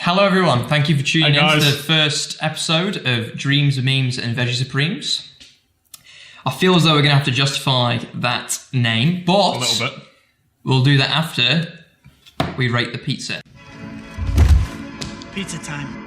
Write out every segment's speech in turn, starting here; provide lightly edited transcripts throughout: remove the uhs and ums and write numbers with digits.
Hello everyone, thank you for tuning in to guys. the first episode of Dreams, Memes and Veggie Supremes. I feel as though we're going to have to justify that name, but A little bit. we'll do that after we rate the pizza. Pizza time.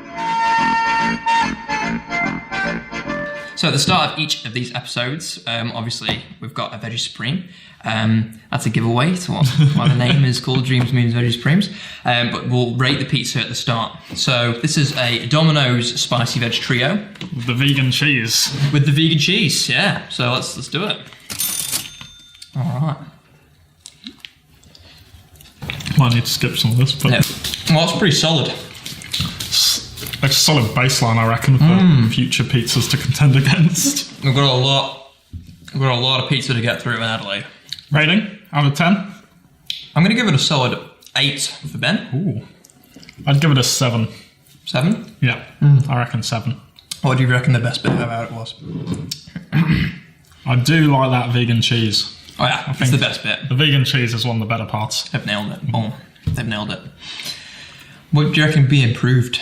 So at the start of each of these episodes, obviously we've got a Veggie Supreme. That's a giveaway to why the name is called Dreams, Memes, Veggie Supremes. But we'll rate the pizza at the start. So this is a Domino's spicy veg trio With the vegan cheese. with the vegan cheese. Yeah. So let's do it. All right. Might need to skip some of this, but Yeah. Well, it's pretty solid. it's a solid baseline, I reckon, for future pizzas to contend against. We've got a lot of pizza to get through in Adelaide. Rating out of 10. I'm going to give it a solid 8 for Ben. Ooh, I'd give it a 7. 7. Yeah, I reckon 7. What do you reckon the best bit about it was? I do like that vegan cheese. Oh yeah, it's think- the best bit. The vegan cheese is one of the better parts. They've nailed it. Oh, they've nailed it. What do you reckon be improved?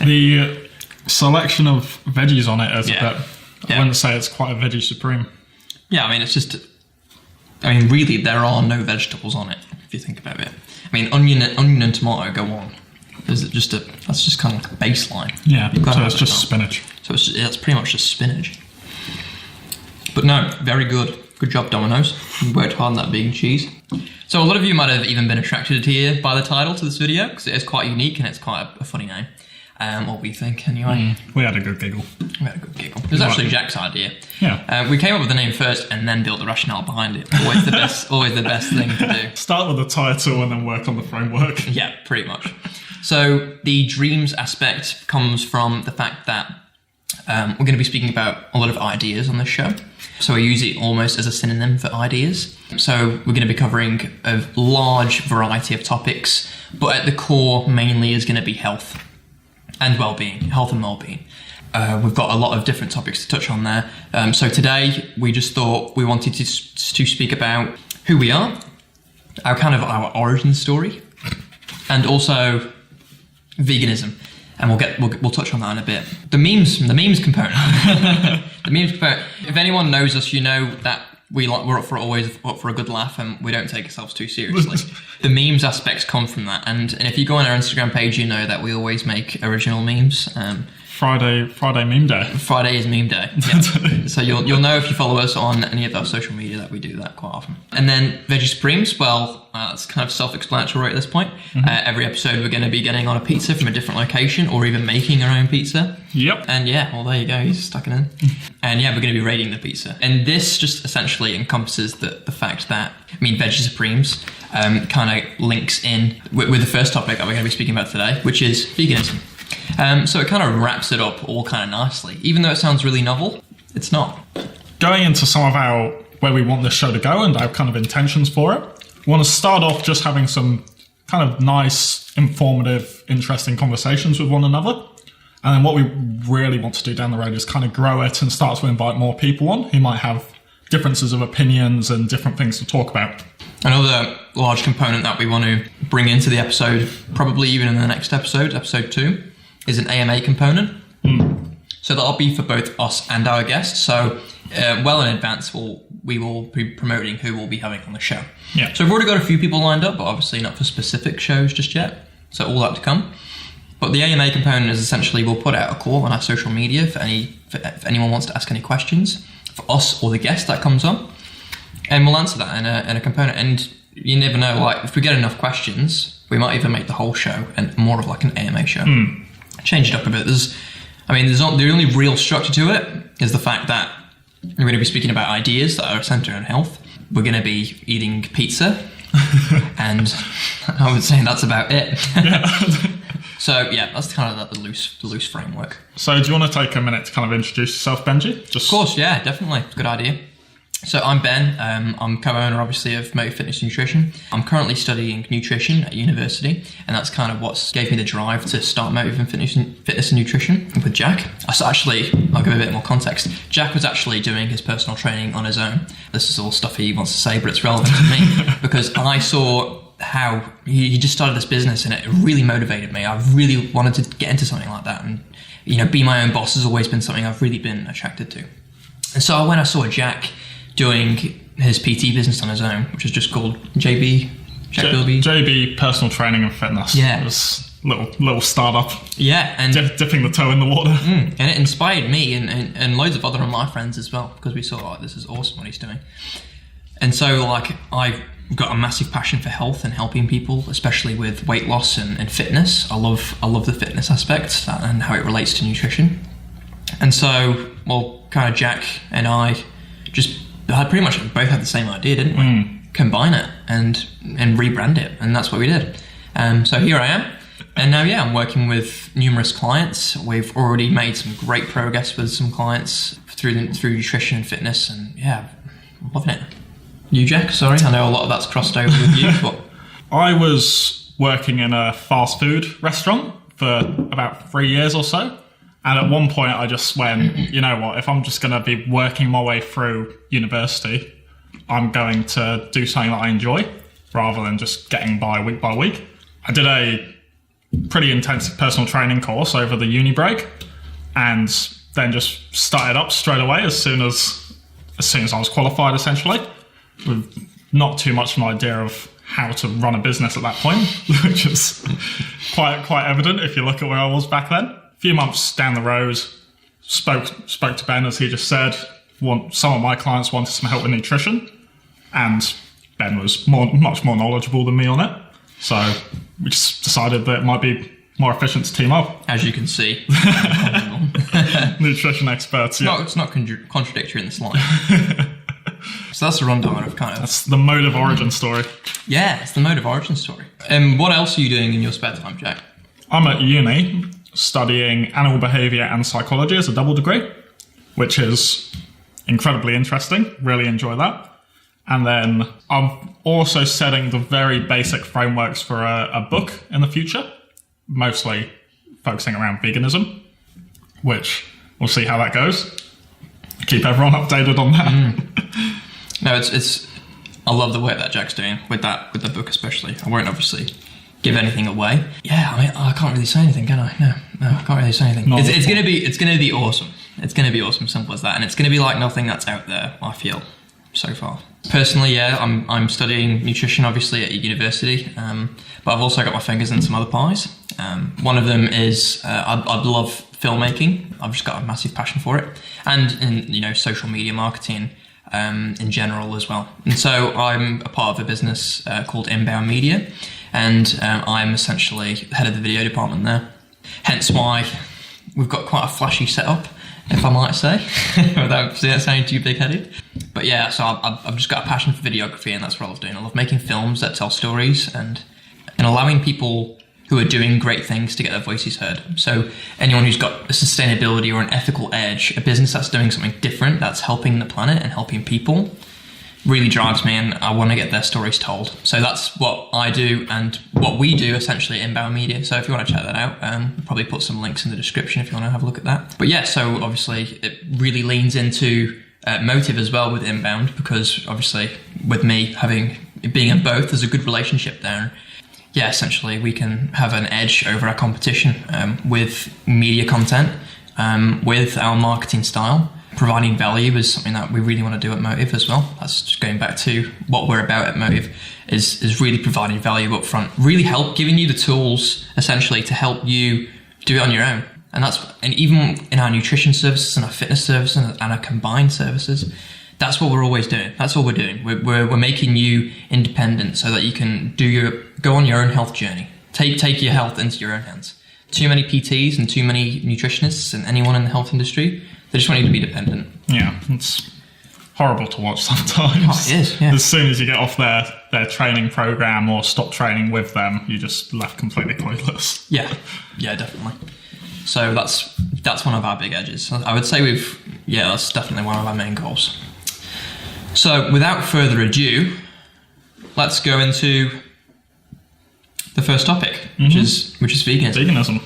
The selection of veggies on it is Yeah. a bit. Yeah. I wouldn't say it's quite a veggie supreme. Yeah, I mean, it's just... I mean, really, there are no vegetables on it, if you think about it. I mean, onion and tomato go on. That's just kind of like a baseline. Yeah, You've got to so have it's it just on. spinach. So it's pretty much just spinach. But no, very good. Good job, Domino's. You worked hard on that vegan cheese. So a lot of you might have even been attracted here by the title to this video, because it is quite unique and it's quite a funny name. What we think, anyway. We had a good giggle. We had a good giggle. It was actually Jack's idea. Yeah. We came up with the name first and then built the rationale behind it. Always the best thing to do. Start with the title and then work on the framework. Yeah, pretty much. So the dreams aspect comes from the fact that we're going to be speaking about a lot of ideas on this show. So we use it almost as a synonym for ideas. So we're going to be covering a large variety of topics, but at the core mainly is going to be health and well-being, health and well-being. We've got a lot of different topics to touch on there. So today we just thought we wanted to speak about who we are, our origin story, and also veganism. And we'll touch on that in a bit. The memes component. The memes component. If anyone knows us, you know that we're always up for a good laugh and we don't take ourselves too seriously. The memes aspects come from that. And if you go on our Instagram page, you know that we always make original memes. Friday meme day. Friday is meme day. Yeah. So you'll know if you follow us on any of our social media that we do that quite often. And then Veggie Supremes, well, it's kind of self-explanatory at this point. Every episode we're going to be getting on a pizza from a different location or even making our own pizza. Yep. And yeah, well there you go, he's stuck it in. And yeah, we're going to be rating the pizza. And this just essentially encompasses the fact that, Veggie Supremes kind of links in with the first topic that we're going to be speaking about today, which is veganism. So it kind of wraps it up all kind of nicely. Even though it sounds really novel, it's not. Going into some of where we want this show to go and our kind of intentions for it, we want to start off just having some kind of nice, informative, interesting conversations with one another. And then what we really want to do down the road is kind of grow it and start to invite more people on who might have differences of opinions and different things to talk about. Another large component that we want to bring into the episode, probably even in the next episode, episode 2, is an AMA component. So that'll be for both us and our guests. So well in advance, we will be promoting who we'll be having on the show. Yeah. So we've already got a few people lined up, but obviously not for specific shows just yet. So all that to come. But the AMA component is essentially we'll put out a call on our social media if anyone wants to ask any questions for us or the guest that comes on. And we'll answer that in a component. And you never know, like if we get enough questions, we might even make the whole show and more of like an AMA show. Change it up a bit. There's the only real structure to it is the fact that we're going to be speaking about ideas that are centered on health. We're going to be eating pizza, and I would say that's about it. So yeah, that's kind of the loose framework. So do you want to take a minute to kind of introduce yourself, Benji? Of course, yeah, definitely. Good idea. So I'm Ben. I'm co-owner, obviously, of Motiv Fitness and Nutrition. I'm currently studying nutrition at university, and that's kind of what gave me the drive to start Motiv and Fitness and Nutrition with Jack. So actually, I'll give a bit more context. Jack was actually doing his personal training on his own. This is all stuff he wants to say, but it's relevant to me because I saw how he just started this business, and it really motivated me. I really wanted to get into something like that, and be my own boss has always been something I've really been attracted to. And so when I saw Jack doing his PT business on his own, which is just called JB Personal Training and Fitness. Yeah, it was little startup. Yeah, and dipping the toe in the water. And it inspired me and loads of other of my friends as well, because we saw, this is awesome what he's doing. And so I've got a massive passion for health and helping people, especially with weight loss and fitness. I love the fitness aspect and how it relates to nutrition. And so, kind of Jack and I had pretty much both had the same idea, didn't we? Combine it and rebrand it, and that's what we did. So here I am, and now I'm working with numerous clients. We've already made some great progress with some clients through nutrition and fitness, and I'm loving it. You, Jack? Sorry, I know a lot of that's crossed over with you. But I was working in a fast food restaurant for about 3 years or so. And at one point I just went, you know what, if I'm just going to be working my way through university, I'm going to do something that I enjoy rather than just getting by week. I did a pretty intensive personal training course over the uni break, and then just started up straight away as soon as I was qualified, essentially, with not too much of an idea of how to run a business at that point, which is quite evident if you look at where I was back then. A few months down the road, spoke to Ben, as he just said. Some of my clients wanted some help with nutrition, and Ben was much more knowledgeable than me on it. So we just decided that it might be more efficient to team up. As you can see. Nutrition experts, yeah. It's not contradictory in the slide. So that's a rundown of kind of... That's the Motiv origin story. Yeah, it's the Motiv origin story. And what else are you doing in your spare time, Jack? I'm at uni studying animal behaviour and psychology as a double degree, which is incredibly interesting. Really enjoy that. And then I'm also setting the very basic frameworks for a book in the future, mostly focusing around veganism, which we'll see how that goes. Keep everyone updated on that. No, it's. I love the work that Jack's doing with the book especially. I won't obviously give anything away. Yeah, I mean, I can't really say anything, can I? No, I can't really say anything. It's gonna be awesome. It's gonna be awesome, simple as that, and it's gonna be like nothing that's out there, I feel, so far. Personally, I'm studying nutrition, obviously, at university, but I've also got my fingers in some other pies. One of them is I love filmmaking. I've just got a massive passion for it, and in social media marketing in general as well. And so I'm a part of a business called Inbound Media, and I'm essentially head of the video department there. Hence why we've got quite a flashy setup, if I might say, without sounding too big-headed. But yeah, so I've just got a passion for videography, and that's what I love doing. I love making films that tell stories and allowing people who are doing great things to get their voices heard. So anyone who's got a sustainability or an ethical edge, a business that's doing something different, that's helping the planet and helping people, really drives me, and I want to get their stories told. So that's what I do and what we do essentially at Inbound Media. So if you want to check that out, we'll probably put some links in the description if you want to have a look at that. But yeah, so obviously it really leans into Motiv as well with Inbound, because obviously with me being in both, there's a good relationship there. Yeah, essentially we can have an edge over our competition with media content, with our marketing style. Providing value is something that we really want to do at Motiv as well. That's just going back to what we're about at Motiv, is really providing value up front, really giving you the tools essentially to help you do it on your own. And even in our nutrition services and our fitness services and our combined services, that's what we're always doing. That's all we're doing. We're making you independent so that you can go on your own health journey. Take your health into your own hands. Too many PTs and too many nutritionists and anyone in the health industry, they just want you to be dependent. Yeah, it's horrible to watch sometimes. Oh, it is, yeah. As soon as you get off their training program or stop training with them, you're just left completely pointless. Yeah, definitely. So that's one of our big edges. I would say that's definitely one of our main goals. So without further ado, let's go into the first topic, which is veganism. Veganism.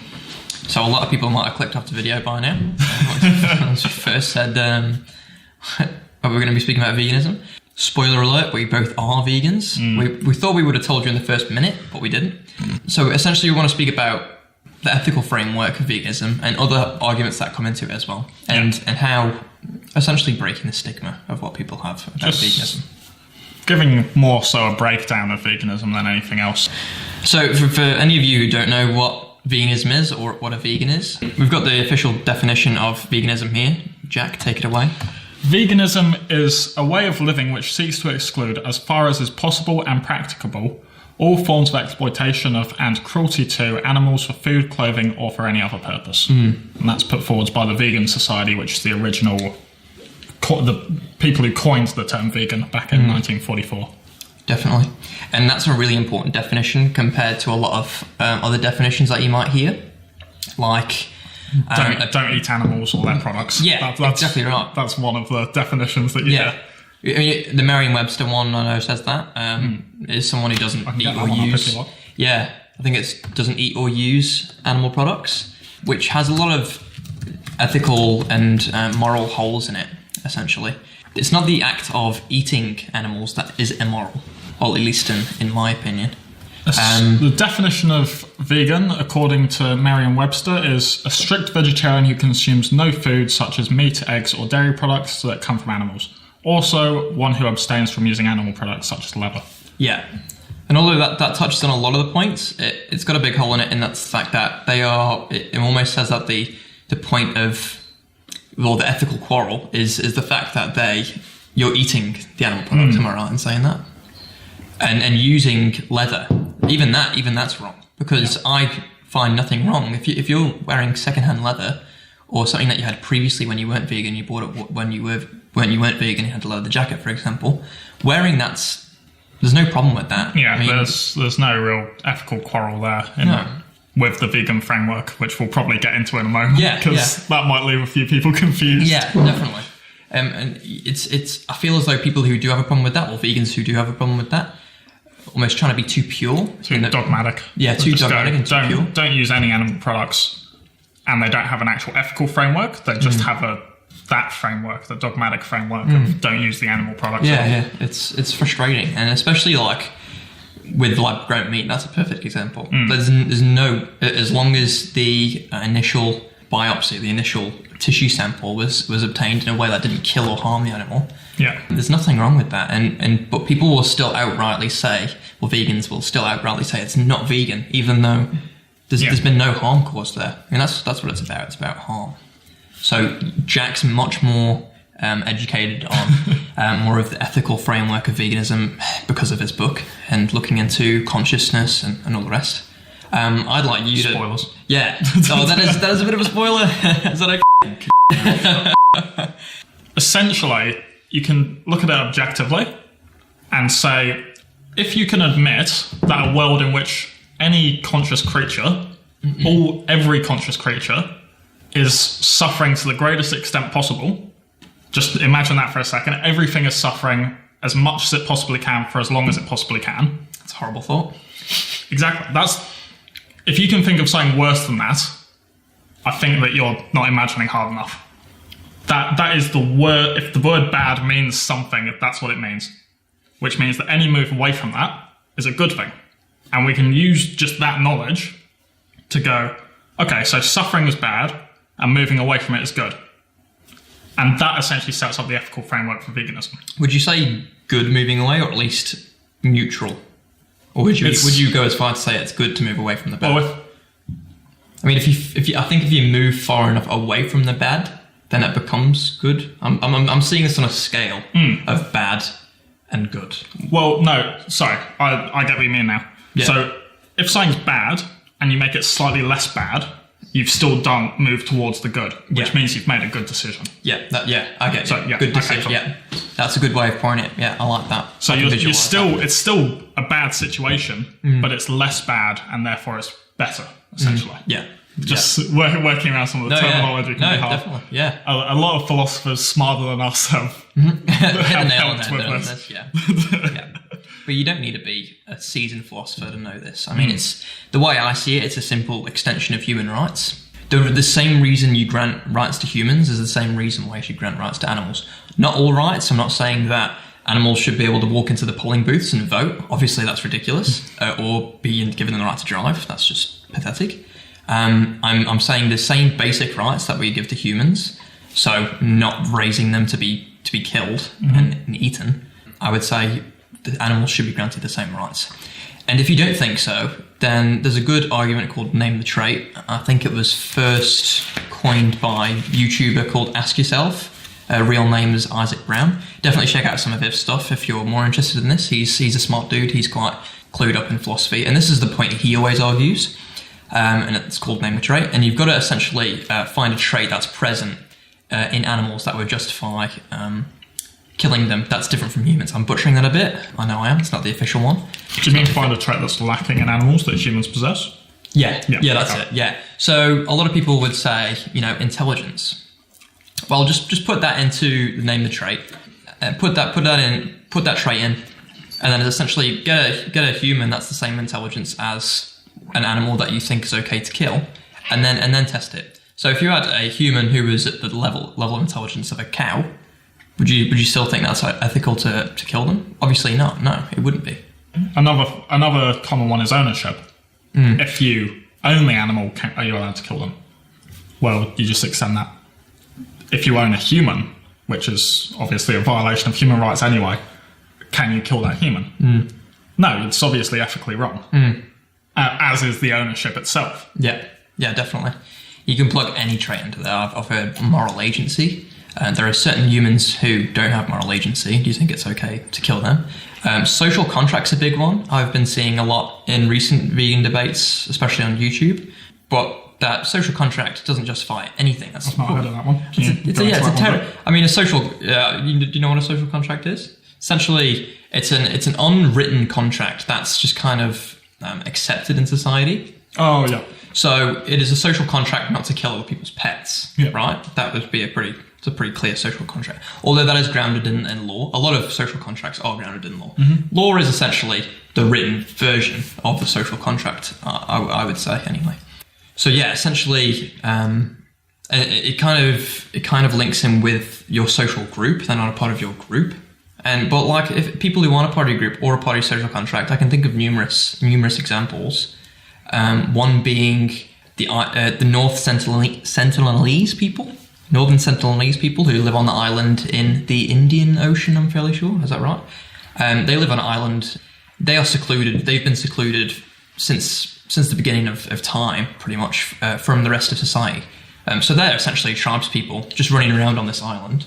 So a lot of people might have clicked off the video by now. As we first said, we're going to be speaking about veganism. Spoiler alert, we both are vegans. We thought we would have told you in the first minute, but we didn't. So essentially we want to speak about the ethical framework of veganism and other arguments that come into it as well. And how essentially breaking the stigma of what people have about veganism. Giving more so a breakdown of veganism than anything else. So for any of you who don't know what veganism is or what a vegan is, we've got the official definition of veganism here. Jack, take it away. Veganism is a way of living which seeks to exclude, as far as is possible and practicable, all forms of exploitation of and cruelty to animals for food, clothing, or for any other purpose. And that's put forward by the Vegan Society, which is the original, the people who coined the term vegan back in 1944. Definitely. And that's a really important definition compared to a lot of other definitions that you might hear. Like... Don't eat animals or their products. Yeah, that's exactly right. That's one of the definitions that you hear. I mean, the Merriam-Webster one I know says that is someone who doesn't eat or use. Yeah, I think it's doesn't eat or use animal products, which has a lot of ethical and moral holes in it. Essentially, it's not the act of eating animals that is immoral, or at least in my opinion. The definition of vegan, according to Merriam-Webster, is a strict vegetarian who consumes no food such as meat, eggs, or dairy products that come from animals. Also, one who abstains from using animal products such as leather. Yeah. And although that touches on a lot of the points, it's got a big hole in it, and that's the fact that they are, it almost says that the point of, well, the ethical quarrel is the fact that you're eating the animal product, am I right in saying that? And using leather, even that's wrong, because I find nothing wrong if you're wearing secondhand leather or something that you had previously when you weren't vegan, you bought it when you weren't vegan, you had a leather jacket, for example. Wearing there's no problem with that. Yeah, I mean, there's no real ethical quarrel there with the vegan framework, which we'll probably get into in a moment. Yeah, because that might leave a few people confused. Yeah, definitely. And it's I feel as though people who do have a problem with that, or vegans who do have a problem with that, almost trying to be too pure. Too dogmatic. Yeah, too dogmatic and too pure. Don't use any animal products, and they don't have an actual ethical framework. They just have that framework, the dogmatic framework of don't use the animal products. Yeah. It's frustrating, and especially like with like ground meat, that's a perfect example. There's no, as long as the initial biopsy, the initial tissue sample was obtained in a way that didn't kill or harm the animal. Yeah, there's nothing wrong with that, but people will still outrightly say, well, vegans will still outrightly say it's not vegan, even though there's been no harm caused there. I mean, that's what it's about. It's about harm. So Jack's much more educated on more of the ethical framework of veganism because of his book and looking into consciousness and all the rest. I'd like you to... Spoilers. Yeah. Oh, that is a bit of a spoiler. Is that okay? Essentially, you can look at it objectively and say, if you can admit that a world in which any conscious creature, every conscious creature, is suffering to the greatest extent possible, just imagine that for a second, everything is suffering as much as it possibly can for as long as it possibly can. That's a horrible thought. Exactly. If you can think of something worse than that, I think that you're not imagining hard enough. That is the word. If the word bad means something, that's what it means. Which means that any move away from that is a good thing. And we can use just that knowledge to go, okay, so suffering is bad and moving away from it is good. And that essentially sets up the ethical framework for veganism. Would you say good moving away, or at least neutral? Or would you go as far to say it's good to move away from the bad? Well, I mean, I think if you move far enough away from the bad, then it becomes good. I'm seeing this on a scale of bad and good. Well, no, sorry, I get what you mean now. Yeah. So if something's bad and you make it slightly less bad, you've still moved towards the good, which means you've made a good decision. Yeah, I get it. So, good decision. Okay, yeah, that's a good way of pouring it. Yeah, I like that. So it's still a bad situation, but it's less bad, and therefore it's better, essentially. Yeah. Just working around some of the terminology can be hard. Definitely. Yeah. A lot of philosophers smarter than us have hit the nail on the head with this. Yeah. But you don't need to be a seasoned philosopher to know this. I mean, it's the way I see it, it's a simple extension of human rights. The same reason you grant rights to humans is the same reason why you should grant rights to animals. Not all rights. I'm not saying that animals should be able to walk into the polling booths and vote. Obviously, that's ridiculous. Or be given the right to drive. That's just pathetic. I'm saying the same basic rights that we give to humans, so not raising them to be killed and eaten. I would say the animals should be granted the same rights. And if you don't think so, then there's a good argument called Name the Trait. I think it was first coined by a YouTuber called Ask Yourself. Real name is Isaac Brown. Definitely check out some of his stuff if you're more interested in this. He's a smart dude. He's quite clued up in philosophy. And this is the point he always argues. And it's called Name the Trait. And you've got to essentially find a trait that's present in animals that would justify killing them. That's different from humans. I'm butchering that a bit. I know I am. It's not the official one. Do you mean find a trait that's lacking in animals that humans possess? Yeah, that's it. Yeah. So a lot of people would say, intelligence. Well, just put that into Name the Trait. Put that trait in, and then essentially get a human that's the same intelligence as an animal that you think is okay to kill, and then test it. So if you had a human who was at the level of intelligence of a cow, would you still think that's ethical to kill them? Obviously not. No, it wouldn't be. Another common one is ownership. If you own the animal, are you allowed to kill them? Well, you just extend that. If you own a human, which is obviously a violation of human rights anyway, can you kill that human? No, it's obviously ethically wrong. As is the ownership itself. Yeah, definitely. You can plug any trait into there. I've heard moral agency. There are certain humans who don't have moral agency. Do you think it's okay to kill them? Social contract's a big one. I've been seeing a lot in recent vegan debates, especially on YouTube. But that social contract doesn't justify anything. I've not heard of that one. A social. Do you know what a social contract is? Essentially, it's an unwritten contract that's just kind of accepted in society. Oh yeah. So it is a social contract not to kill other people's pets, right? That would be a pretty clear social contract. Although that is grounded in law. A lot of social contracts are grounded in law. Law is essentially the written version of the social contract, I would say anyway. So yeah, essentially, it kind of links in with your social group. They're not a part of your group. But like if people who want a party group or a party social contract, I can think of numerous examples. One being the Northern Sentinelese people who live on the island in the Indian Ocean. I'm fairly sure. Is that right? They live on an island. They are secluded. They've been secluded since the beginning of time, pretty much, from the rest of society. So they're essentially tribes people just running around on this island.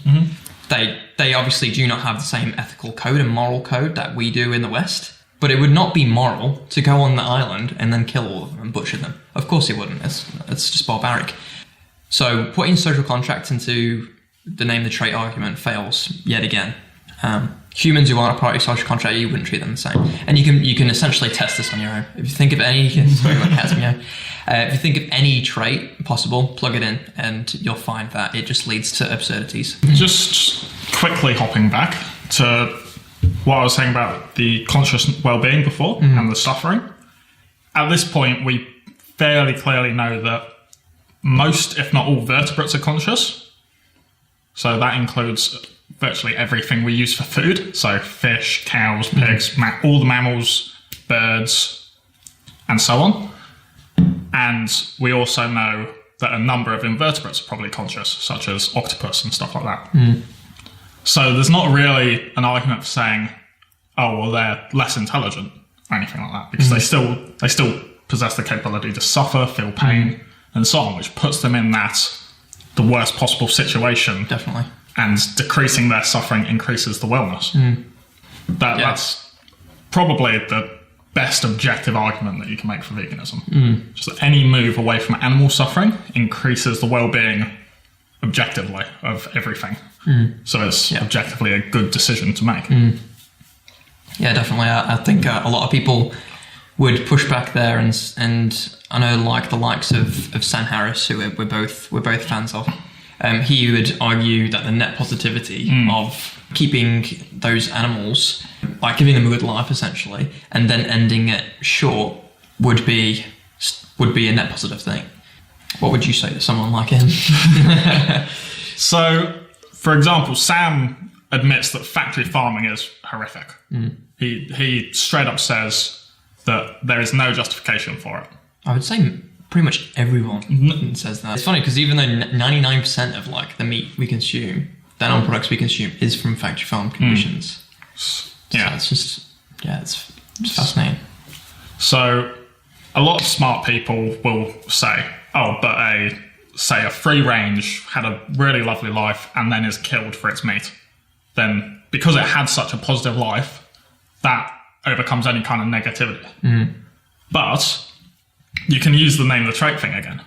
They obviously do not have the same ethical code and moral code that we do in the West, but it would not be moral to go on the island and then kill all of them and butcher them. Of course it wouldn't. It's just barbaric. So putting social contracts into the Name the Trait argument fails yet again. Humans who want a party social contract, you wouldn't treat them the same. And you can essentially test this on your own. If you think of any, if you think of any trait possible, plug it in, and you'll find that it just leads to absurdities. Just quickly hopping back to what I was saying about the conscious well-being before and the suffering. At this point, we fairly clearly know that most, if not all, vertebrates are conscious. So that includes virtually everything we use for food. So fish, cows, pigs, all the mammals, birds, and so on. And we also know that a number of invertebrates are probably conscious, such as octopus and stuff like that. So there's not really an argument for saying, oh, well, they're less intelligent or anything like that, because they still possess the capability to suffer, feel pain, and so on, which puts them in the worst possible situation. Definitely. And decreasing their suffering increases the wellness. That's probably the best objective argument that you can make for veganism. Just that any move away from animal suffering increases the well-being objectively of everything. So it's objectively a good decision to make. Yeah, definitely. I think a lot of people would push back there, and I know like the likes of Sam Harris, who we're both fans of. He would argue that the net positivity of keeping those animals, like giving them a good life essentially, and then ending it short would be a net positive thing. What would you say to someone like him? So, for example, Sam admits that factory farming is horrific. He straight up says that there is no justification for it. I would say pretty much everyone says that. It's funny because even though 99% of like the meat we consume, the animal products we consume, is from factory farm conditions. Yeah, so it's fascinating. So a lot of smart people will say, oh, but a free range had a really lovely life and then is killed for its meat. Then because it had such a positive life, that overcomes any kind of negativity. But you can use the name the trait thing again.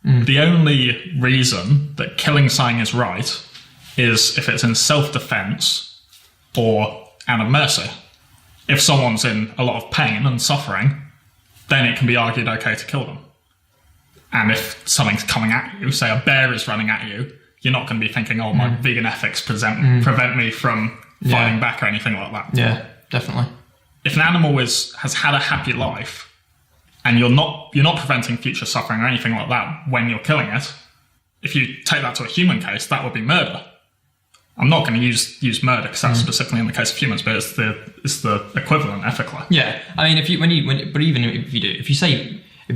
The only reason that killing something is right is if it's in self-defense or out of mercy. If someone's in a lot of pain and suffering, then it can be argued okay to kill them. And if something's coming at you, say a bear is running at you, you're not going to be thinking, oh, my vegan ethics prevent me from fighting back or anything like that. Yeah, definitely. If an animal has had a happy life and you're not preventing future suffering or anything like that when you're killing it, if you take that to a human case, that would be murder. I'm not going to use murder because that's specifically in the case of humans, but it's the equivalent ethically. Yeah, I mean, if you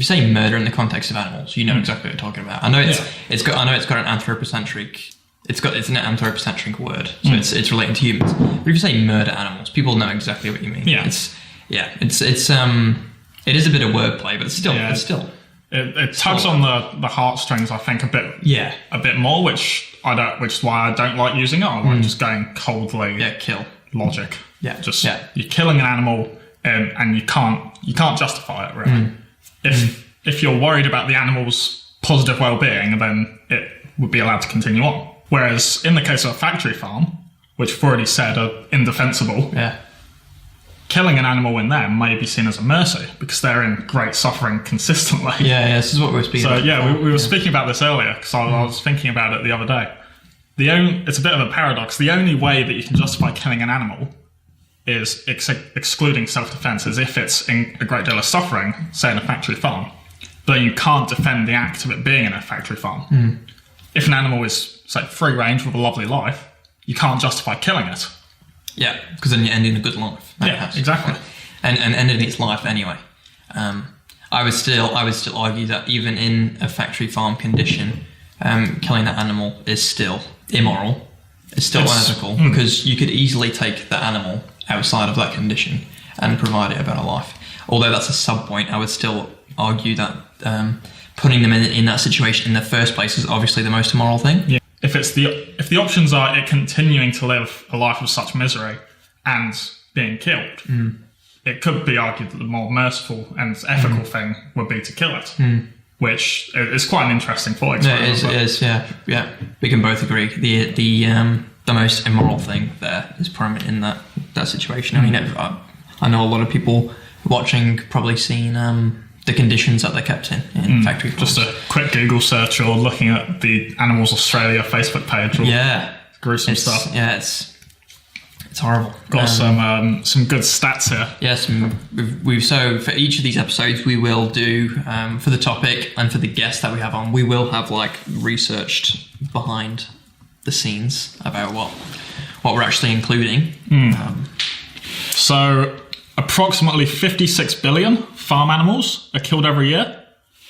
say murder in the context of animals, you know exactly what you're talking about. I know it's got an anthropocentric. It's an anthropocentric word, so it's relating to humans. But if you say murder animals, people know exactly what you mean. Yeah, it is a bit of wordplay, but it's still. It tugs on the heartstrings, I think, a bit more, which is why I don't like using it. I like just going coldly. Yeah, kill logic. Yeah, you're killing an animal, and you can't justify it really. If you're worried about the animal's positive well-being, then it would be allowed to continue on. Whereas in the case of a factory farm, which we've already said are indefensible, killing an animal in them may be seen as a mercy because they're in great suffering consistently. Yeah, this is what we're speaking about. So yeah, we were speaking about this earlier because I was thinking about it the other day. It's a bit of a paradox. The only way that you can justify killing an animal is excluding self-defense is if it's in a great deal of suffering, say in a factory farm, but you can't defend the act of it being in a factory farm. If an animal is, say, free range with a lovely life, you can't justify killing it. Yeah, because then you're ending a good life. Exactly. And ending its life anyway. I would still argue that even in a factory farm condition, killing that animal is still immoral. It's still unethical because you could easily take the animal outside of that condition and provide it a better life. Although that's a sub point, I would still argue that putting them in that situation in the first place is obviously the most immoral thing. Yeah. If the options are it continuing to live a life of such misery and being killed, it could be argued that the more merciful and ethical thing would be to kill it, which is quite an interesting thought experiment. Yeah, it is. Yeah. We can both agree. The most immoral thing there is prominent in that situation. I mean, I know a lot of people watching probably seen the conditions that they're kept in factory farms. Just a quick Google search or looking at the Animals Australia Facebook page. Gruesome stuff. Yeah, it's horrible. Got some good stats here. Yes, so for each of these episodes we will do for the topic and for the guests that we have on, we will have like researched behind the scenes about what we're actually including. So approximately 56 billion farm animals are killed every year,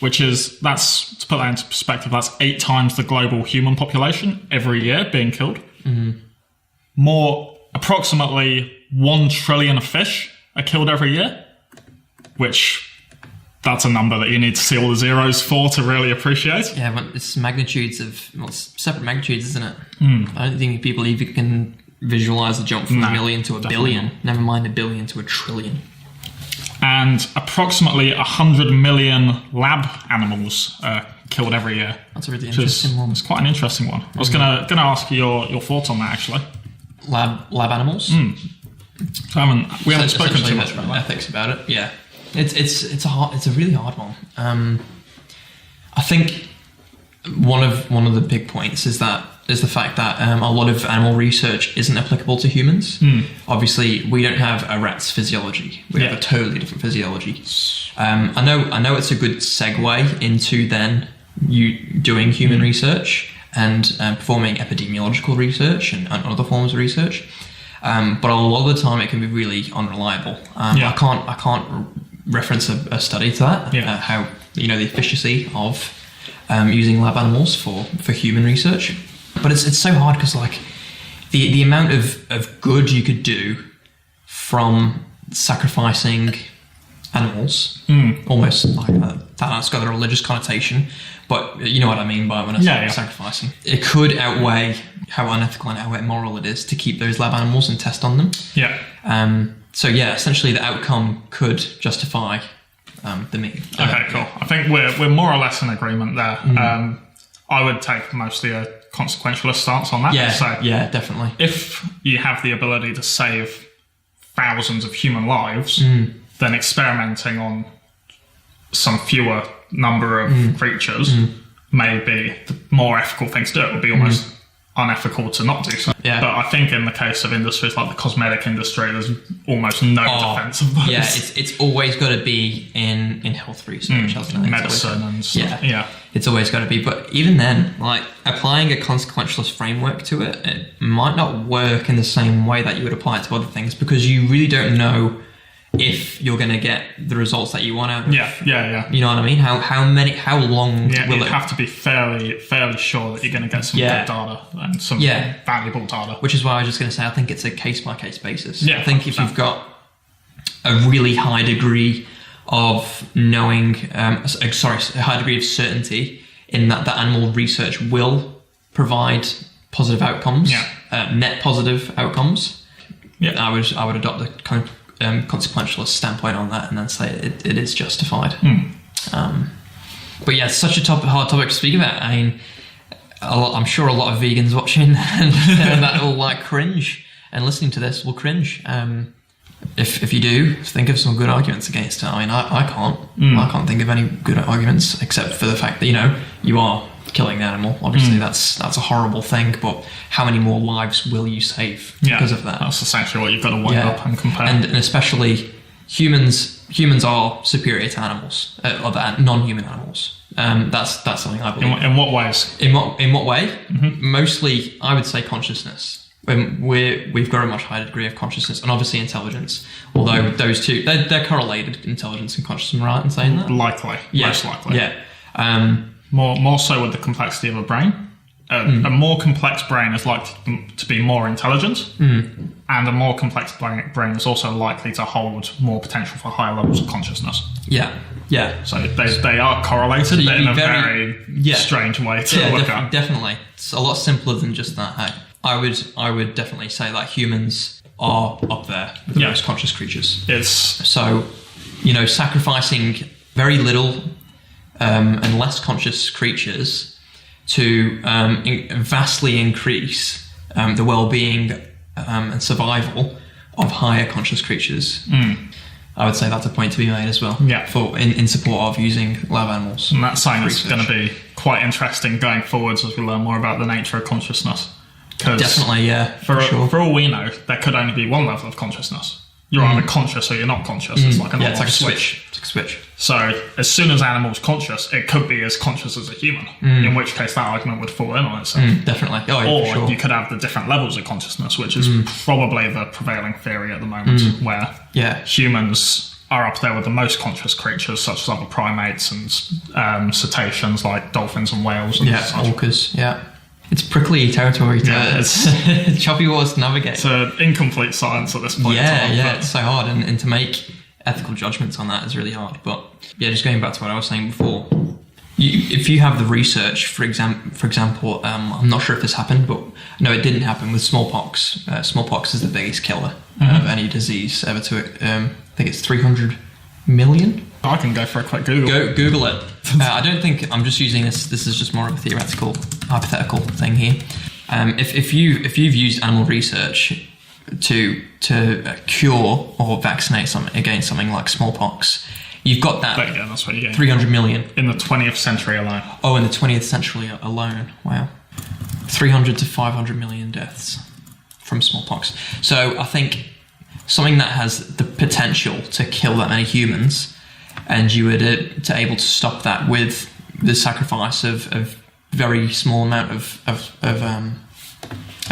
that's, to put that into perspective, that's 8 times the global human population every year being killed. Approximately 1 trillion fish are killed every year, which that's a number that you need to see all the zeros for to really appreciate. Yeah, but it's it's separate magnitudes, isn't it? I don't think people even can visualize the jump from a million to a billion. Never mind a billion to a trillion. And approximately 100 million lab animals are killed every year. That's a really interesting one. It's quite an interesting one. I was gonna ask you your thoughts on that actually. Lab animals. We haven't spoken too much about ethics about it. Yeah, it's a really hard one. I think one of the big points is the fact that a lot of animal research isn't applicable to humans. Obviously, we don't have a rat's physiology. We have a totally different physiology. I know it's a good segue into then you doing human research. and performing epidemiological research and other forms of research. But a lot of the time it can be really unreliable. I can't reference a study to that, how, the efficacy of using lab animals for human research. But it's so hard because like the amount of good you could do from sacrificing animals, almost like that's got a religious connotation, but you know what I mean by when I say sacrificing. It could outweigh how unethical and how immoral it is to keep those lab animals and test on them. So essentially the outcome could justify the meat. Okay, cool. I think we're more or less in agreement there. I would take mostly a consequentialist stance on that. Yeah, definitely. If you have the ability to save thousands of human lives, then experimenting on some fewer number of creatures may be the more ethical thing to do. It would be almost unethical to not do so. Yeah. But I think in the case of industries like the cosmetic industry, there's almost no defense of those. Yeah, it's always got to be in health research, hasn't it? Medicine and stuff. Yeah. It's always got to be. But even then, like applying a consequentialist framework to it, it might not work in the same way that you would apply it to other things, because you really don't know if you're going to get the results that you want out of. Yeah. You know what I mean? How long will you it... have to be fairly sure that you're going to get some good data and some valuable data. Which is why I was just going to say, I think it's a case-by-case basis. Yeah, I think if you've got a really high degree of knowing, a high degree of certainty in that the animal research will provide positive outcomes, net positive outcomes, I would adopt the kind of consequentialist standpoint on that and then say it is justified. But yeah, it's such a hard topic to speak about. I mean, I'm sure a lot of vegans watching and that will like cringe, and listening to this will cringe. If you do, think of some good arguments against it. I mean, I can't think of any good arguments except for the fact that you are killing the animal. Obviously, that's a horrible thing, but how many more lives will you save because of that? That's essentially what you've got to weigh up and compare. And especially humans are superior to animals, other non-human animals. That's something I believe. In what ways? In what way? Mostly, I would say consciousness. We've got a much higher degree of consciousness and obviously intelligence. Although those two, they're correlated, intelligence and consciousness. Am I right in saying that? Likely. Most likely. Yeah. More so with the complexity of a brain. A more complex brain is likely to be more intelligent, and a more complex brain is also likely to hold more potential for higher levels of consciousness. Yeah. So they are correlated, but in a very strange way to look at. Definitely. It's a lot simpler than just that. Hey? I would definitely say that humans are up there with the most conscious creatures. So, sacrificing very little and less conscious creatures to vastly increase the well-being and survival of higher conscious creatures. I would say that's a point to be made as well. For in support of using lab animals. And that's something that's going to be quite interesting going forwards as we learn more about the nature of consciousness. Definitely, For all we know, there could only be one level of consciousness. You're either conscious or you're not conscious. It's like it's like a switch. It's like a switch. So as soon as an animal's conscious, it could be as conscious as a human. In which case, that argument would fall in on itself. Definitely. Or you could have the different levels of consciousness, which is probably the prevailing theory at the moment, where humans are up there with the most conscious creatures, such as other primates and cetaceans like dolphins and whales and such. Orcas. Yeah. It's prickly territory. It's choppy waters to navigate. It's an incomplete science at this point. It's so hard, and to make ethical judgments on that is really hard. But just going back to what I was saying before, if you have the research, for example, I'm not sure if this happened, but no, it didn't happen with smallpox. Smallpox is the biggest killer of any disease ever to it. I think it's 300 million. I can go for a quick Google. Google it. I don't think I'm just using this. This is just more of a theoretical, hypothetical thing here. If you've used animal research to cure or vaccinate against something like smallpox, you've got that. But again, that's what you get. 300 million in the 20th century alone. Oh, in the 20th century alone. Wow. 300 to 500 million deaths from smallpox. So I think something that has the potential to kill that many humans, and you were able to stop that with the sacrifice of very small amount of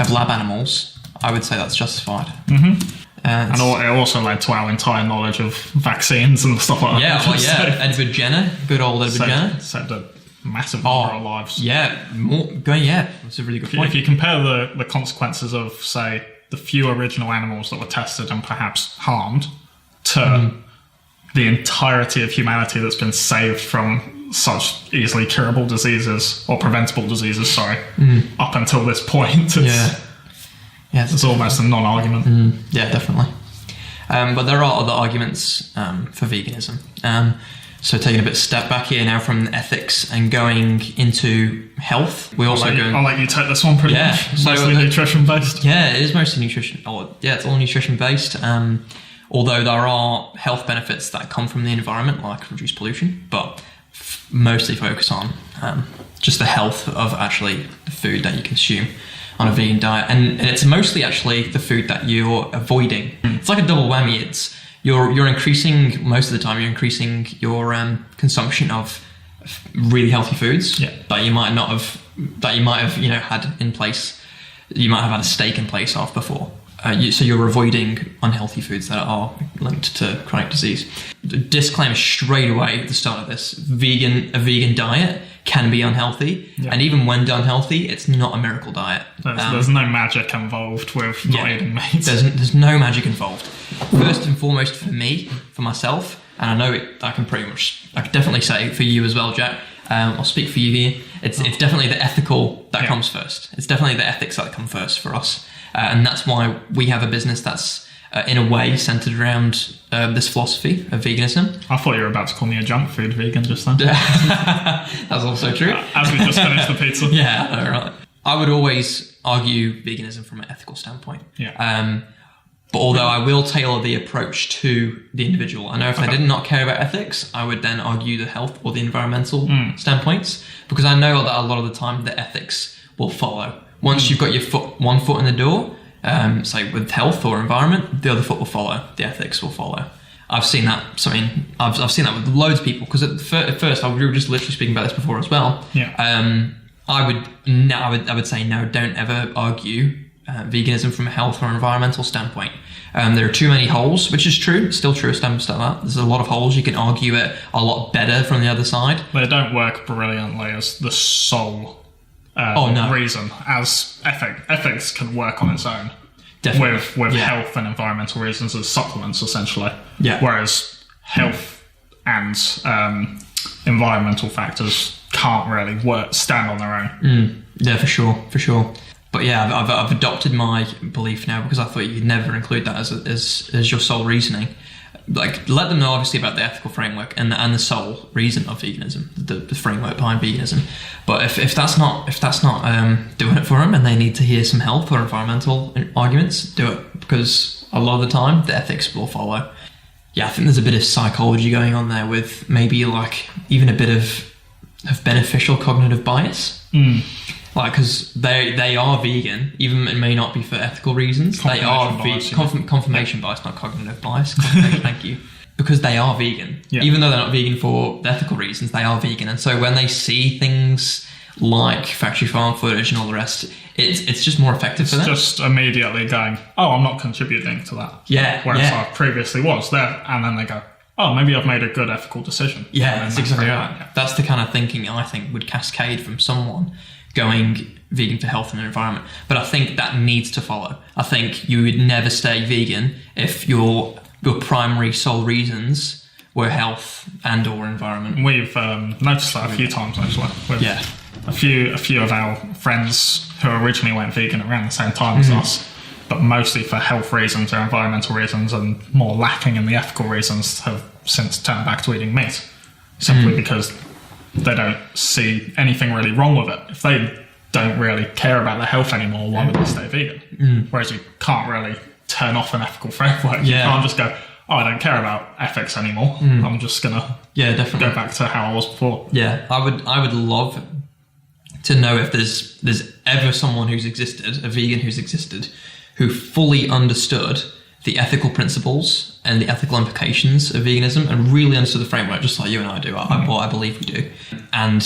lab animals, I would say that's justified. Mm-hmm. And it also led to our entire knowledge of vaccines and stuff like that. Yeah, Edward Jenner, good old Edward Jenner. Saved a massive number of lives. Yeah, that's a really good point. If you compare the consequences of, say, the few original animals that were tested and perhaps harmed to the entirety of humanity that's been saved from such easily curable diseases, or preventable diseases, up until this point, it's almost a non-argument. Yeah, definitely. But there are other arguments for veganism. So taking a bit of step back here now from ethics and going into health, I'll let you take this one pretty much. Mostly nutrition based. Yeah, it is mostly nutrition. It's all nutrition based. Although there are health benefits that come from the environment, like reduced pollution, but mostly focus on just the health of actually the food that you consume on a vegan diet, and it's mostly actually the food that you're avoiding. It's like a double whammy. It's you're increasing, most of the time you're increasing your consumption of really healthy foods that you might have had in place. You might have had a steak in place of before. So you're avoiding unhealthy foods that are linked to chronic disease. Disclaimer straight away at the start of this: a vegan diet can be unhealthy, and even when done healthy, it's not a miracle diet. There's no magic involved with not eating meat. There's no magic involved. First and foremost, for myself, and I know I can definitely say for you as well, Jack. I'll speak for you here. It's definitely the ethical that comes first. It's definitely the ethics that come first for us, and that's why we have a business that's in a way centered around this philosophy of veganism. I thought you were about to call me a junk food vegan just then. That's also true. As we just finished the pizza. Yeah, right. I would always argue veganism from an ethical standpoint. Yeah. But although I will tailor the approach to the individual, I know if I did not care about ethics, I would then argue the health or the environmental standpoints, because I know that a lot of the time the ethics will follow. Once you've got one foot in the door, say with health or environment, the other foot will follow. The ethics will follow. I've seen that. I've seen that with loads of people, because at first we were just literally speaking about this before as well. Yeah. I would say no. Don't ever argue veganism from a health or environmental standpoint. There are too many holes, which is true. It's still true. There's a lot of holes. You can argue it a lot better from the other side. They don't work brilliantly as the sole reason. As ethics can work on its own. Definitely. With health and environmental reasons as supplements, essentially. Yeah. Whereas health and environmental factors can't really stand on their own. Yeah, for sure. But yeah, I've adopted my belief now, because I thought you'd never include that as your sole reasoning. Like, let them know obviously about the ethical framework and the sole reason of veganism, the framework behind veganism. But if that's not doing it for them, and they need to hear some health or environmental arguments, do it, because a lot of the time the ethics will follow. Yeah, I think there's a bit of psychology going on there, with maybe like even a bit of beneficial cognitive bias. Like, because they are vegan, even it may not be for ethical reasons. They are confirmation bias, not cognitive bias. Thank you. Because they are vegan, even though they're not vegan for ethical reasons, they are vegan. And so when they see things like factory farm footage and all the rest, it's just more effective for them. It's just immediately going, oh, I'm not contributing to that. Yeah. Whereas I previously was there, and then they go, oh, maybe I've made a good ethical decision. Yeah, that's exactly right. Yeah. That's the kind of thinking I think would cascade from someone going vegan for health and environment. But I think that needs to follow. I think you would never stay vegan if your primary sole reasons were health and or environment. We've noticed that a few times, actually. With a few of our friends who originally went vegan around the same time as us, but mostly for health reasons or environmental reasons, and more lacking in the ethical reasons, have since turned back to eating meat, simply because they don't see anything really wrong with it. If they don't really care about their health anymore, why would they stay vegan? Whereas you can't really turn off an ethical framework. You can't just go, oh, I don't care about ethics anymore. I'm just gonna go back to how I was before. Yeah, I would love to know if there's ever someone who's existed, a vegan who's existed, who fully understood the ethical principles and the ethical implications of veganism, and really understood the framework, just like you and I do. I believe we do. And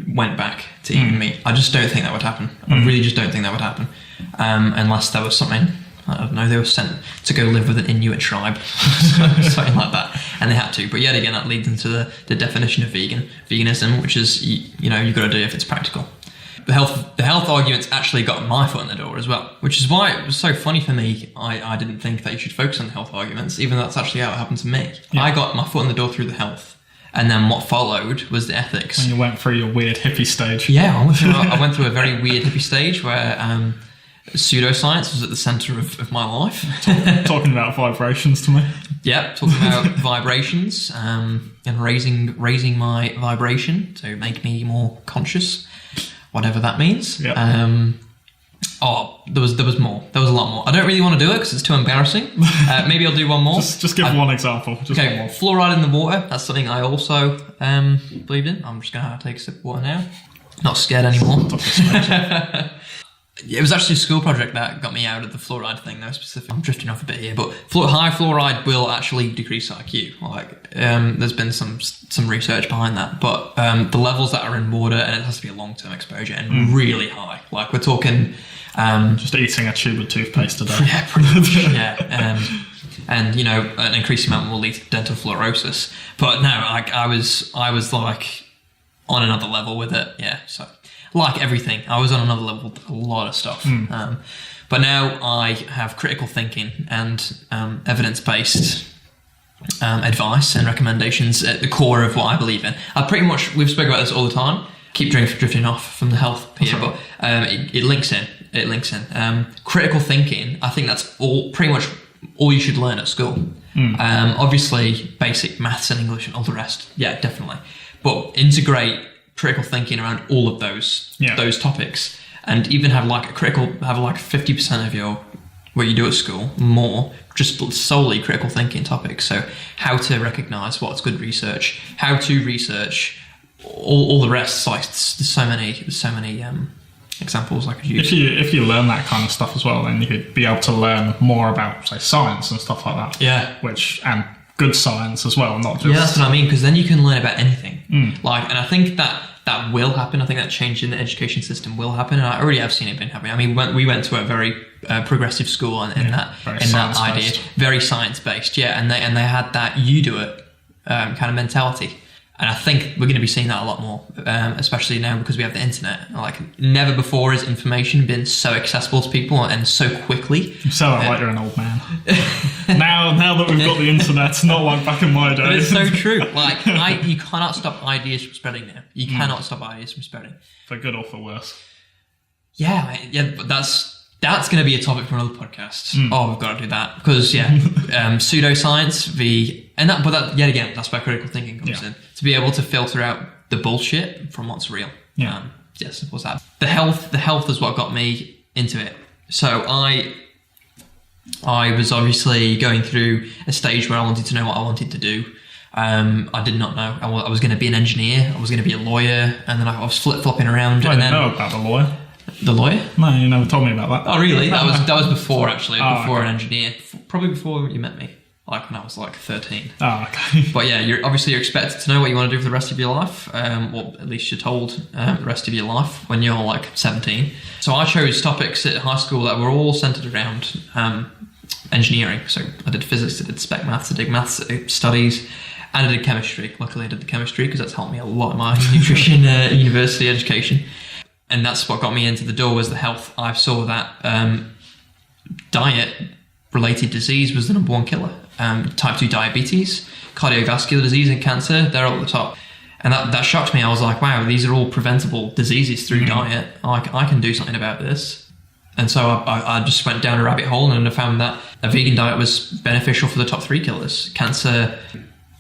went back to eating meat. I just don't think that would happen. I really just don't think that would happen, unless there was something, I don't know, they were sent to go live with an Inuit tribe, something like that, and they had to. But yet again, that leads into the definition of veganism, which is, you've got to do it if it's practical. The health arguments actually got my foot in the door as well, which is why it was so funny for me. I didn't think that you should focus on the health arguments, even though that's actually how it happened to me. Yeah. I got my foot in the door through the health, and then what followed was the ethics. When you went through your weird hippie stage. Yeah, I went through a very weird hippie stage where pseudoscience was at the centre of my life. Talking about vibrations to me. Yeah, talking about vibrations and raising my vibration to make me more conscious, whatever that means. Yep. There was more. There was a lot more. I don't really want to do it because it's too embarrassing. Maybe I'll do one more. Just give one example. One more. Fluoride in the water. That's something I also believed in. I'm just going to take a sip of water now. Not scared anymore. It was actually a school project that got me out of the fluoride thing, though, specifically. I'm drifting off a bit here, but high fluoride will actually decrease IQ. There's been some research behind that, but the levels that are in water, and it has to be a long-term exposure, and really high. We're talking... just eating a tube of toothpaste a day. Yeah, pretty much, yeah. And, an increased amount will lead to dental fluorosis. But no, I was on another level with it, yeah, so... Like everything, I was on another level with a lot of stuff. But now I have critical thinking and evidence-based advice and recommendations at the core of what I believe in. We've spoken about this all the time. Keep drifting off from the health here, but it links in. Critical thinking, I think that's pretty much all you should learn at school. Obviously, basic maths and English and all the rest. Yeah, definitely. But integrate critical thinking around all of those topics, and even have 50% of what you do at school more just solely critical thinking topics. So how to recognize what's good research, how to research, all the rest. There's so many examples I could use. If you learn that kind of stuff as well, then you could be able to learn more about, say, science and stuff like that. Yeah, and good science as well, not just... Yeah, that's what I mean, because then you can learn about anything. And I think that will happen. I think that change in the education system will happen, and I already have seen it been happening. I mean, we went to a very progressive school in that idea, very science-based, and they had that you do it kind of mentality. And I think we're going to be seeing that a lot more, especially now because we have the internet. Never before has information been so accessible to people and so quickly. You sound like you're an old man. now that we've got the internet, it's not like back in my day. But it's so true. You cannot stop ideas from spreading now. You cannot stop ideas from spreading. For good or for worse. Yeah, but that's going to be a topic for another podcast. We've got to do that because pseudoscience, yet again, that's where critical thinking comes in. To be able to filter out the bullshit from what's real. What's that? The health is what got me into it. So I was obviously going through a stage where I wanted to know what I wanted to do. I did not know. I was going to be an engineer. I was going to be a lawyer, and then I was flip-flopping around. I didn't know about the lawyer. The lawyer? No, you never told me about that. Oh, really? That was before, actually. Before an engineer. Probably before you met me. When I was 13. Oh, okay. But yeah, you're expected to know what you want to do for the rest of your life. Or at least you're told the rest of your life when you're 17. So I chose topics at high school that were all centered around engineering. So I did physics, I did spec maths, I did maths studies, and I did chemistry. Luckily I did the chemistry because that's helped me a lot in my nutrition university education. And that's what got me into the door was the health. I saw that diet-related disease was the number one killer. Type 2 diabetes, cardiovascular disease and cancer, they're all at the top. And that shocked me. I was like, wow, these are all preventable diseases through diet. I can do something about this. And so I just went down a rabbit hole and I found that a vegan diet was beneficial for the top 3 killers. Cancer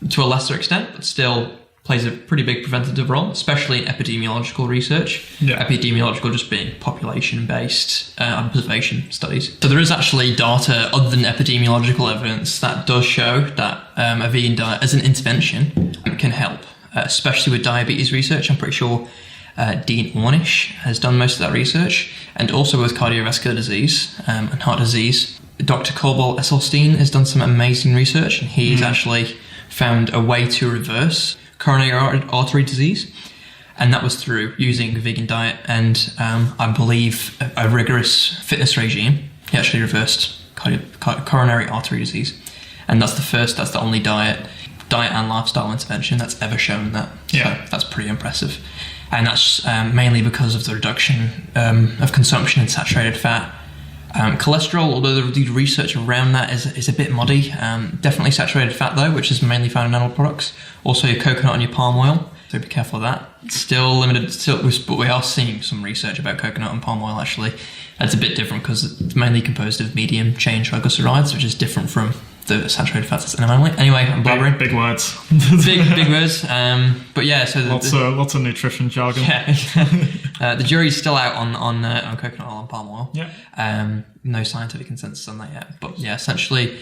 to a lesser extent, but still plays a pretty big preventative role, especially in epidemiological research. Yeah. Epidemiological just being population-based observation studies. So there is actually data other than epidemiological evidence that does show that a vegan diet as an intervention can help, especially with diabetes research. I'm pretty sure Dean Ornish has done most of that research, and also with cardiovascular disease and heart disease. Dr. Corbel Esselstyn has done some amazing research, and he's actually found a way to reverse coronary artery disease. And that was through using a vegan diet and I believe a rigorous fitness regime. He actually reversed coronary artery disease. And that's the only diet and lifestyle intervention that's ever shown that. Yeah. So that's pretty impressive. And that's mainly because of the reduction of consumption in saturated fat. Cholesterol, although the research around that is a bit muddy. Definitely saturated fat though, which is mainly found in animal products. Also your coconut and your palm oil. So be careful of that. It's still limited, but we are seeing some research about coconut and palm oil actually. It's a bit different because it's mainly composed of medium chain triglycerides, which is different from the saturated fats in animal. Anyway, I'm blabbering. Big words. big words. But yeah, so lots of nutrition jargon. Yeah. The jury's still out on coconut oil and palm oil. Yeah. No scientific consensus on that yet. But yeah, essentially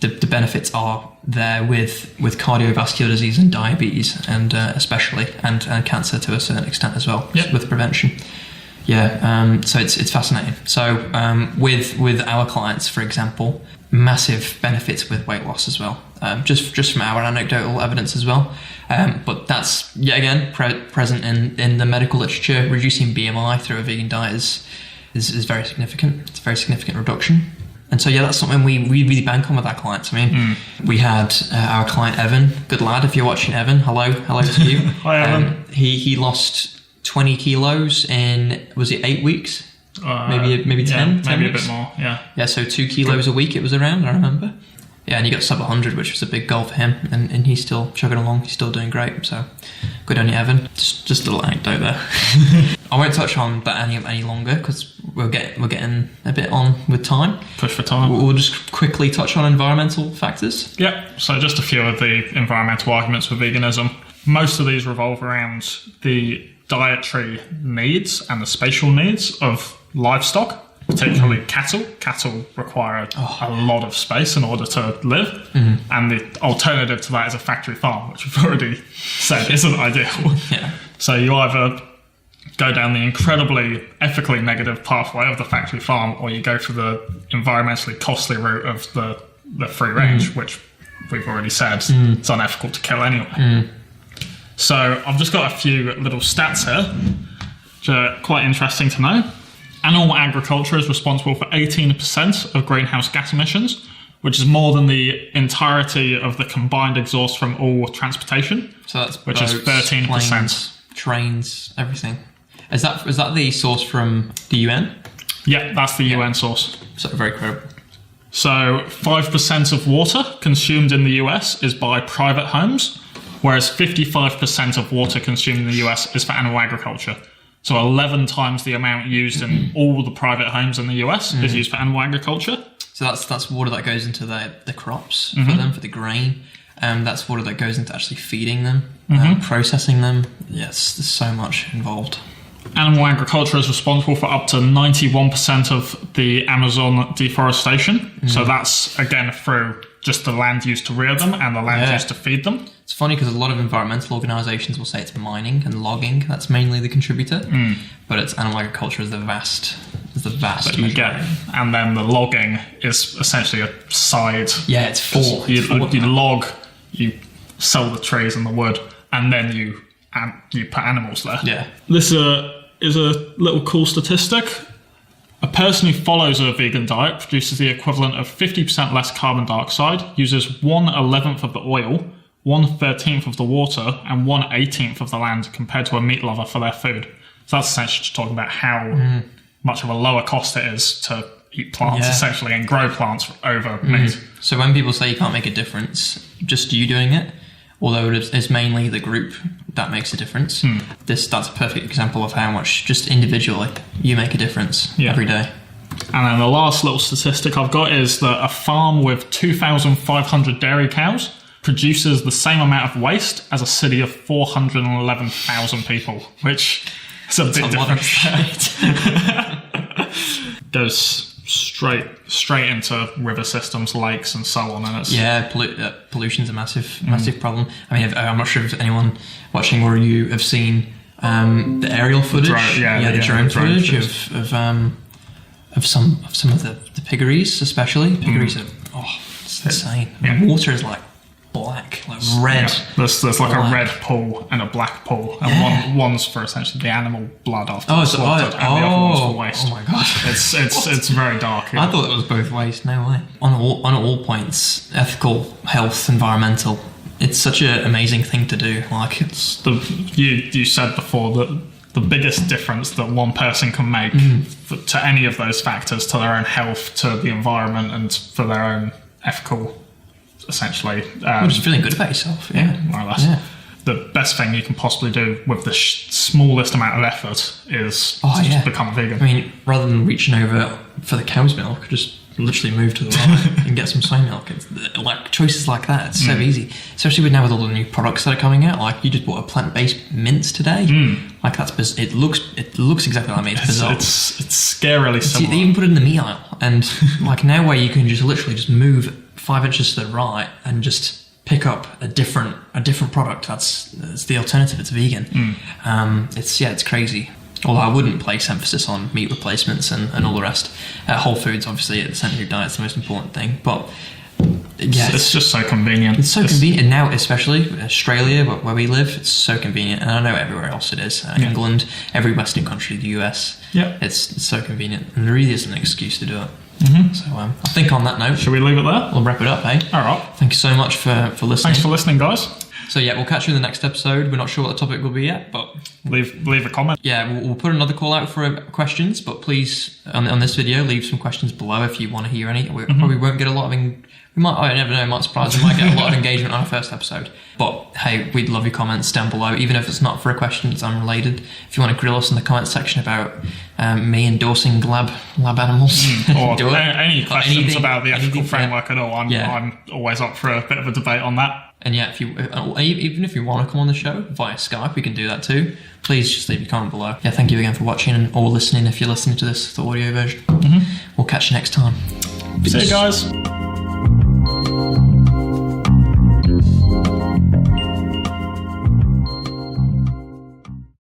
the benefits are there with cardiovascular disease and diabetes, and especially and cancer to a certain extent as well. Yeah. With prevention. Yeah. So it's fascinating. So with our clients, for example, massive benefits with weight loss as well. Just from our anecdotal evidence as well. But that's yet again present in the medical literature. Reducing BMI through a vegan diet is very significant. It's a very significant reduction. And so yeah, that's something we really bank on with our clients. I mean, we had our client Evan, good lad. If you're watching, Evan, hello to you. Hi, Evan. He lost 20 kilos in, was it 8 weeks? Maybe 10? Maybe 10 a weeks? bit more, yeah. Yeah, so 2 kilos a week it was around, I remember. Yeah, and he got sub 100, which was a big goal for him, and he's still chugging along, he's still doing great, so good on you, Evan. Just a little anecdote there. I won't touch on that any longer, because we're getting a bit on with time. Push for time. We'll just quickly touch on environmental factors. Yeah, so just a few of the environmental arguments for veganism. Most of these revolve around the dietary needs and the spatial needs of livestock, particularly cattle. Cattle require a lot of space in order to live, and the alternative to that is a factory farm, which we've already said isn't ideal. Yeah. So you either go down the incredibly ethically negative pathway of the factory farm, or you go for the environmentally costly route of the free range, which we've already said it's unethical to kill anyway. So I've just got a few little stats here, which are quite interesting to know. Animal agriculture is responsible for 18% of greenhouse gas emissions, which is more than the entirety of the combined exhaust from all transportation. So that's which boats, is 13%. planes, trains, everything. Is that the source from the UN? Yeah, that's the UN source. So very credible. So 5% of water consumed in the US is by private homes, whereas 55% of water consumed in the US is for animal agriculture. So 11 times the amount used in all the private homes in the US is used for animal agriculture. So that's water that goes into the crops for them, for the grain. That's water that goes into actually feeding them, processing them. Yes, there's so much involved. Animal agriculture is responsible for up to 91% of the Amazon deforestation. So that's, again, through just the land used to rear them and the land used to feed them. It's funny because a lot of environmental organisations will say it's mining and logging that's mainly the contributor, but it's animal agriculture is the vast that you get, and then the logging is essentially a side. Yeah, it's for you log, you sell the trees and the wood, and then you put animals there. Yeah, this is a little cool statistic. A person who follows a vegan diet produces the equivalent of 50% less carbon dioxide, uses 1/11 of the oil, 1/13 of the water, and 1/18 of the land compared to a meat lover for their food. So that's essentially just talking about how much of a lower cost it is to eat plants, essentially, and grow plants over meat. So when people say you can't make a difference, just you doing it, although it's mainly the group that makes a difference, that's a perfect example of how much, just individually, you make a difference every day. And then the last little statistic I've got is that a farm with 2,500 dairy cows produces the same amount of waste as a city of 411,000 people, which is a big difference. Goes straight into river systems, lakes, and so on. And it's pollution's a massive problem. I mean, I'm not sure if anyone watching or you have seen the aerial footage, the drone footage of some of the piggeries, especially. Piggeries are it's insane. The water is like black, like red. Yeah. There's like black. a red pool and a black pool, and one's for essentially the animal blood after it's slaughtered, and the other one's for waste. Oh my god, it's very dark. I thought it was both waste. No way. On all points, ethical, health, environmental. It's such an amazing thing to do. Like you said before that the biggest difference that one person can make to any of those factors, to their own health, to the environment, and for their own ethical, essentially. Just feeling good about yourself. Yeah, more or less. Yeah. The best thing you can possibly do with the smallest amount of effort is just become a vegan. I mean, rather than reaching over for the cow's milk, just literally move to the right and get some soy milk. It's like choices like that. It's so easy, especially with all the new products that are coming out. Like you just bought a plant-based mince today. Like that's it looks exactly like me. It's bizarre. It's scarily similar. They even put it in the meat aisle, and like now where you can just literally just move 5 inches to the right and just pick up a different product. That's the alternative. It's vegan. It's crazy. Although I wouldn't place emphasis on meat replacements and all the rest. Whole foods, obviously, at the centre of your diet is the most important thing. But yeah, it's just so convenient. It's so convenient, and now especially Australia, where we live, it's so convenient. And I know everywhere else it is. England, every Western country, the US. Yeah, it's so convenient, and there really isn't an excuse to do it. So I think on that note, should we leave it there? We'll wrap it up, eh? All right. Thank you so much for listening. Thanks for listening, guys. So yeah, we'll catch you in the next episode. We're not sure what the topic will be yet, but leave a comment. Yeah, we'll put another call out for questions, but please on this video leave some questions below if you want to hear any. We probably won't get a lot of. We might. I never know. Might surprise. We might get a lot of engagement on our first episode. But hey, we'd love your comments down below, even if it's not for a question. It's unrelated. If you want to grill us in the comment section about me endorsing lab animals, or any questions about the ethical framework at all, I'm always up for a bit of a debate on that. And yeah, even if you want to come on the show via Skype, we can do that too. Please just leave your comment below. Yeah, thank you again for watching or listening if you're listening to this, the audio version. We'll catch you next time. See you guys.